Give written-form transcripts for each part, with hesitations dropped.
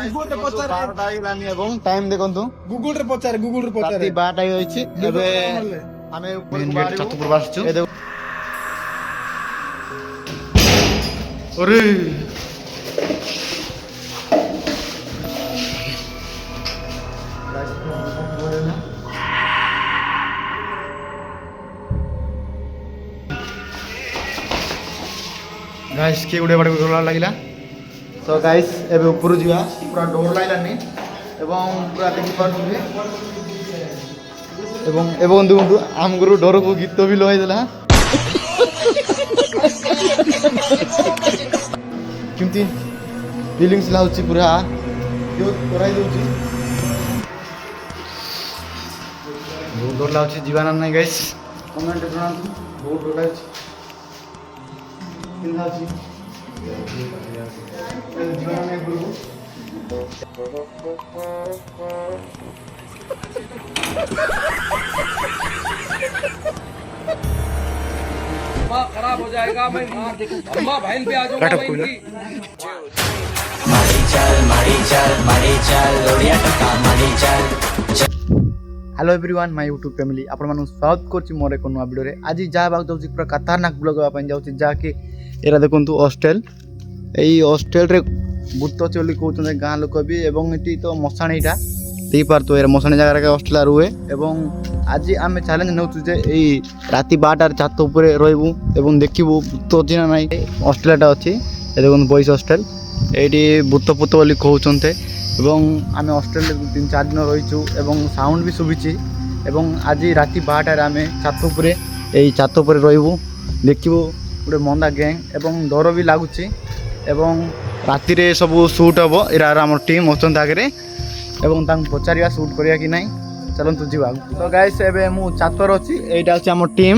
Google রে পচারে 12টা ହେଇଗଲାନି ଏବଂ time ଦେଖନ୍ତୁ ଗୁଗଲ ରେ ପଚାରେ ରାତି 12ଟା ହେଇଯାଇଛି ଏବେ ଆମେ ଉପରକୁ ବାହାରିବୁ ଛାତ ଉପରକୁ ଆସୁଛୁ ଏ ଦେଖ अरे गाइस के उड़े बड़े डर लगिला तो गाइस एबे ऊपर जिवा पूरा डर लागलानी एवं पूरा देखि पारुबे एवं एवं दुंदु आम गुरु डर को गीत भी लगाई देला केमती फीलिंग्स लाउची पूरा जो कराई दउची बहुत डर लाउची जीवाना नहीं गाइस कमेंट जणांतु बहुत डर लाउची किन लाउची जीवाना नहीं गुरु खराब हो जाएगा मैं अम्मा बहन पे आ जाऊंगा मैं इनकी hello everyone my YouTube family आपण मानु स्वागत करछि मोर एक नवा वीडियो रे आज जा बाग जाउछि पूरा खतरनाक ब्लॉग आ पन जाउछि जाके एरा देखंतु हॉस्टल एई हॉस्टल रे भूत चली कहउछन गां लोक भी एवं एटी तो मसाणीटा देई पार तो एरा मसाणी जगह रे हॉस्टल रुए एवं आज आमे चैलेंज नउछु जे एई राती 12टा छात ऊपर रहबु एवं देखिबु भूत अछि ना नाही हॉस्टलटा अछि ए देखन बॉयज हॉस्टल एटी भूत पुत बोली कहउछनते एवं आमे हॉस्टल 3-4 दिन रहिछु एवं साउंड भी सुबिछि एवं आज राती 12टा रे आमे छात ऊपर एई छात ऊपर रहबु देखिबु गुटे मंदा गैंग एवं डर भी लागुछि एवं राती रे सब शूट हबो एरा हमर टीम अछन आगे एवं तांग पचारिया शूट करिया कि नाही चलंतु जीवा तो गाइस एबे मु छातर अछि एटा अछि हमर टीम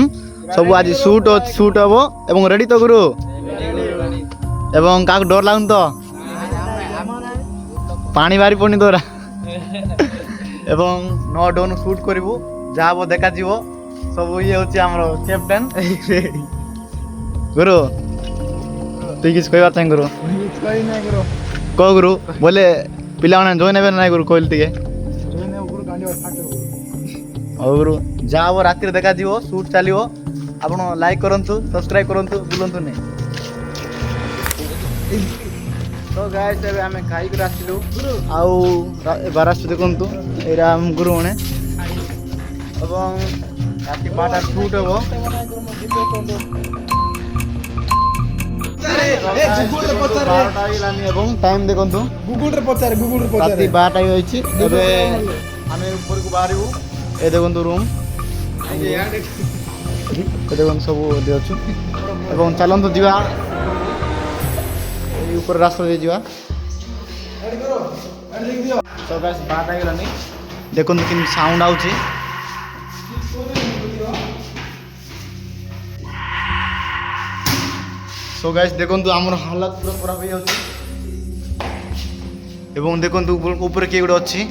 सब आज शूट हबो एवं रेडी तो गुरु एवं काक डर लागन तो पानी बारी पड़नी तोरा एवं 9 डोन शूट करिवु जाबो देखा जीवो सब ये होछि हमर कैप्टन गुरु तू किस कहबा चाहे गुरु कोई नहीं करो को गुरु बोले पिला माने जॉइन हेबे ना गुरु कहल तिके जोने ऊपर गांडी फाटो ओ गुरु जाबो राती रे देखा जीवो शूट चलिवो आपण लाइक करंतु सब्सक्राइब करंतु बुलंतु नहीं तो गाइस एबे हमें खाई कर आसिलु आउ बारास देखंतु एरा हम गुरु ने एवं राती 12टा शूट हबो एवं टाइम देखंतु गुगल रे पचारे राती 12टा होइछि एबे हमें ऊपर को बाहरिबु ए देखंतु रूम ए देखंतु सब देछु एवं चलंतु जीवा ऊपर रास्ता दे जीवा तो गाइस 12टा गेलानी देखंतु कि साउंड आउछि सो गाइस देखंतु हमर हालत पूरा खराब हो जाउछि एवं देखंतु ऊपर के गुड अछि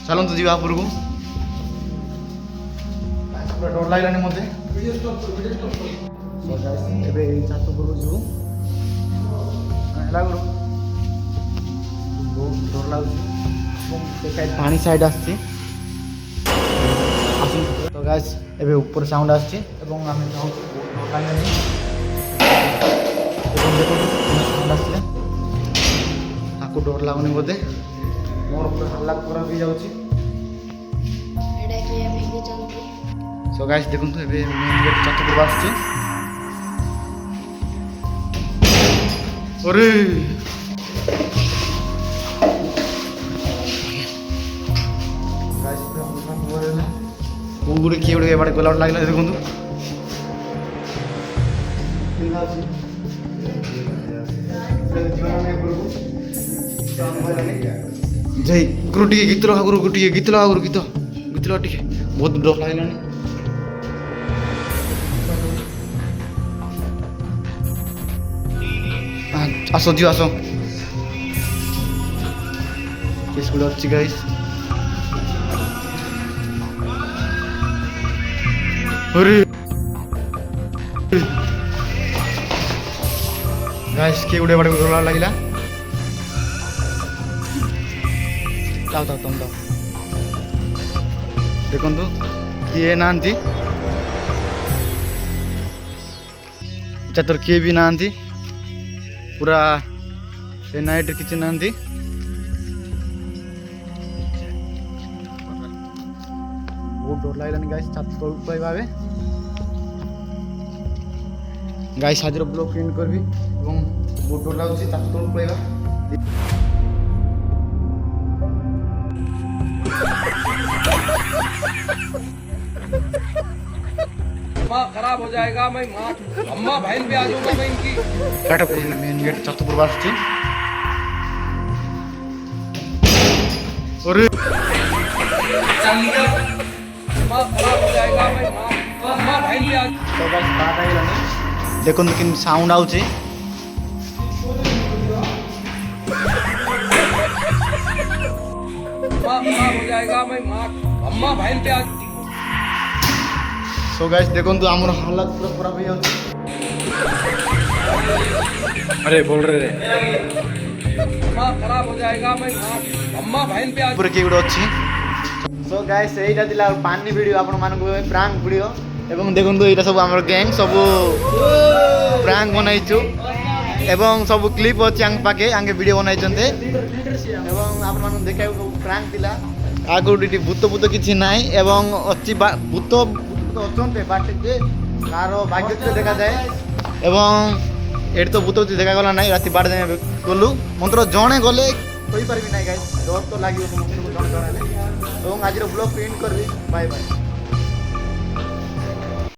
चलंतु जीवा ऊपर को पूरा डर लागलानी मते सो गाइस एबे छात ऊपर को जीवु हला गुरु बहुत डर लागुछि पानी साइड आछि तो गाइस एबे ऊपर साउंड आछि एवं हमें जाउ डर लागलानी आपको डर लगुनि बोधे मोर पूरा हल्ला खराब हो जाउछि सो गाइस देखंतु एबे मेन गेट छात पर आछि अरे गाइस हम बोलेला गुगुरे के उड़े बड़े गोलाट लागला देखंतु जय गुरु टी गीत लगा गुरु गीत लगा गुरु गीत लगा टी बहुत डर लागलानी आसो जी आसो किस गुड अच्छी गाइस अरे गाइस के उड़े बड़े डर लागला ତାଉ ତାଉ ତମ ତାଉ ଦେଖନ୍ତୁ କିଏ ନାହାନ୍ତି ଏଥର କିଏ ବି ନାହାନ୍ତି ପୁରା ଏ ନାଇଟ୍ରେ କିଛି ନାହାନ୍ତି ବହୁତ ଡର ଲାଗିଲାନି ଗାଇସ୍ ଛାତ ତଳକୁ ପଳେଇବା ଏବେ ଗାଇସ୍ ଆଜିର ବ୍ଲଗ୍ ଏଣ୍ଡ କରିବି ଏବଂ ବହୁତ ଡର ଲାଗୁଛି ଛାତ ତଳକୁ ପଳେଇବା दिमाग खराब हो जाएगा मैं माँ अम्मा बहन पे आ जाऊंगा मैं इनकी मेन गेट छत पर आसुଛି अरे दिमाग खराब हो जाएगा मैं माँ अम्मा बहन पे आ तो गाइस बात आइलानी देखନ୍ତୁ କେମିତି ସାଉଣ୍ଡ ଆଉଛି दिमाग खराब हो जाएगा मैं माँ अम्मा बहन पे आ सो गाइस देखନ୍ତୁ ଆମର हालत पूरा खराब हो जाଉଛି अरे बोल रहे दिमाग खराब हो जाएगा मैं माँ अम्मा बहन पे आ ଉପରେ କିଏ ଗୋଟେ ଅଛି ସो ଗାଇସ୍ ଏଇଟା ଥିଲା ପାନି ଭିଡ଼ିଓ ଆପଣମାନଙ୍କୁ ପ୍ରାଙ୍କ ଭିଡ଼ିଓ ଏବଂ ଦେଖନ୍ତୁ ଏଇଟା ସବୁ ଆମର ଗ୍ୟାଙ୍ଗ ସବୁ ପ୍ରାଙ୍କ ବନାଇଛୁ ଏବଂ ସବୁ କ୍ଲିପ୍ ଅଛି ଆଙ୍କ ପାଖେ ଆଙ୍କେ ଭିଡ଼ିଓ ବନାଇଛନ୍ତି ଏବଂ ଆପଣମାନଙ୍କୁ ଦେଖିବାକୁ ସବୁ ପ୍ରାଙ୍କ ଥିଲା ଆଗରୁ ଏଠି ଭୂତ ଭୂତ କିଛି ନାହିଁ ଏବଂ ଅଛି ଭୂତ ଅଛନ୍ତି ବାଟରେ କାହାର ଭାଗ୍ୟ ଥିଲେ ଦେଖାଯାଏ ଏବଂ ଏଠି ତ ଭୂତ ଦେଖାଗଲା ନାହିଁ ରାତି 12 ଯାଏଁ ଗଲୁ ମନ୍ତ୍ର ଜଣେ ଗଲେ କହିପାରିବି ନାହିଁ ଗାଇସ୍ ଡର ତ ଲାଗିବ ସମସ୍ତଙ୍କୁ ଜଣେ ଜଣେ ଏବଂ ଆଜିର ବ୍ଲଗ୍ ଏଣ୍ଡ କରିବି ବାଏ ବାଏ